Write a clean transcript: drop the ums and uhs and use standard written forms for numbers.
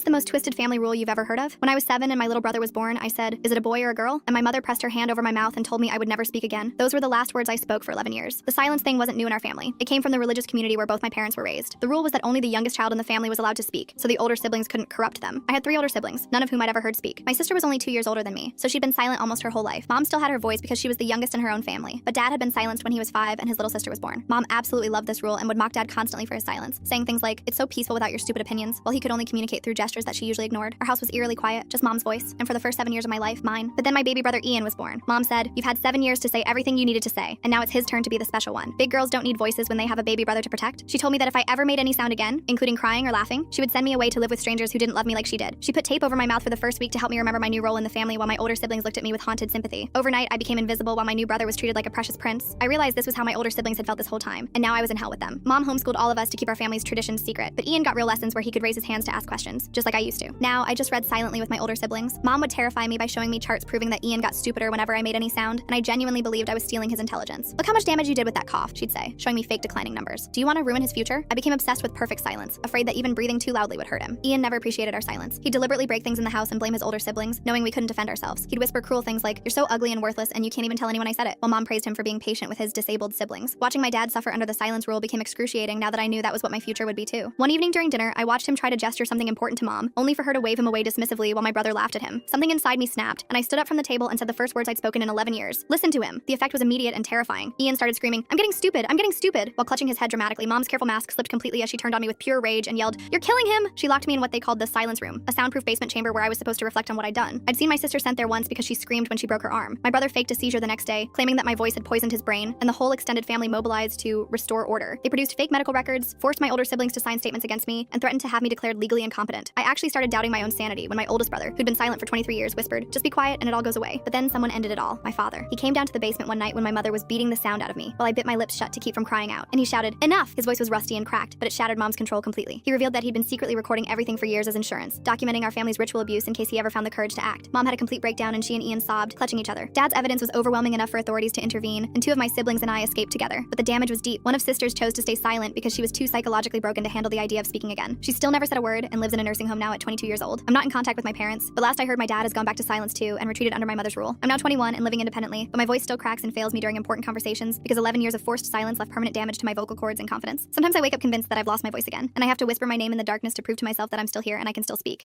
What's the most twisted family rule you've ever heard of? When I was 7 and my little brother was born, I said, "Is it a boy or a girl?" And my mother pressed her hand over my mouth and told me I would never speak again. Those were the last words I spoke for 11 years. The silence thing wasn't new in our family. It came from the religious community where both my parents were raised. The rule was that only the youngest child in the family was allowed to speak, so the older siblings couldn't corrupt them. I had 3 older siblings, none of whom I'd ever heard speak. My sister was only 2 years older than me, so she'd been silent almost her whole life. Mom still had her voice because she was the youngest in her own family, but Dad had been silenced when he was 5 and his little sister was born. Mom absolutely loved this rule and would mock Dad constantly for his silence, saying things like, "It's so peaceful without your stupid opinions," while he could only communicate through gestures that she usually ignored. Our house was eerily quiet, just Mom's voice, and for the first 7 years of my life, mine. But then my baby brother Ian was born. Mom said, "You've had 7 years to say everything you needed to say, and now it's his turn to be the special one. Big girls don't need voices when they have a baby brother to protect." She told me that if I ever made any sound again, including crying or laughing, she would send me away to live with strangers who didn't love me like she did. She put tape over my mouth for the first week to help me remember my new role in the family while my older siblings looked at me with haunted sympathy. Overnight, I became invisible while my new brother was treated like a precious prince. I realized this was how my older siblings had felt this whole time, and now I was in hell with them. Mom homeschooled all of us to keep our family's traditions secret, but Ian got real lessons where he could raise his hands to ask questions, just like I used to. Now, I just read silently with my older siblings. Mom would terrify me by showing me charts proving that Ian got stupider whenever I made any sound, and I genuinely believed I was stealing his intelligence. "Look how much damage you did with that cough," she'd say, showing me fake declining numbers. "Do you want to ruin his future?" I became obsessed with perfect silence, afraid that even breathing too loudly would hurt him. Ian never appreciated our silence. He'd deliberately break things in the house and blame his older siblings, knowing we couldn't defend ourselves. He'd whisper cruel things like, "You're so ugly and worthless and you can't even tell anyone I said it," while Mom praised him for being patient with his disabled siblings. Watching my dad suffer under the silence rule became excruciating now that I knew that was what my future would be too. One evening during dinner, I watched him try to gesture something important to Mom, only for her to wave him away dismissively while my brother laughed at him. Something inside me snapped, and I stood up from the table and said the first words I'd spoken in 11 years. "Listen to him." The effect was immediate and terrifying. Ian started screaming, I'm getting stupid," while clutching his head dramatically. Mom's careful mask slipped completely as she turned on me with pure rage and yelled, "You're killing him!" She locked me in what they called the silence room, a soundproof basement chamber where I was supposed to reflect on what I'd done. I'd seen my sister sent there once because she screamed when she broke her arm. My brother faked a seizure the next day, claiming that my voice had poisoned his brain, and the whole extended family mobilized to restore order. They produced fake medical records, forced my older siblings to sign statements against me, and threatened to have me declared legally incompetent. I actually started doubting my own sanity when my oldest brother, who'd been silent for 23 years, whispered, "Just be quiet and it all goes away." But then someone ended it all, my father. He came down to the basement one night when my mother was beating the sound out of me, while I bit my lips shut to keep from crying out, and he shouted, "Enough!" His voice was rusty and cracked, but it shattered Mom's control completely. He revealed that he'd been secretly recording everything for years as insurance, documenting our family's ritual abuse in case he ever found the courage to act. Mom had a complete breakdown and she and Ian sobbed, clutching each other. Dad's evidence was overwhelming enough for authorities to intervene, and 2 of my siblings and I escaped together. But the damage was deep. One of sisters chose to stay silent because she was too psychologically broken to handle the idea of speaking again. She still never said a word and lives in a nursing home now at 22 years old. I'm not in contact with my parents, but last I heard my dad has gone back to silence too and retreated under my mother's rule. I'm now 21 and living independently, but my voice still cracks and fails me during important conversations because 11 years of forced silence left permanent damage to my vocal cords and confidence. Sometimes I wake up convinced that I've lost my voice again, and I have to whisper my name in the darkness to prove to myself that I'm still here and I can still speak.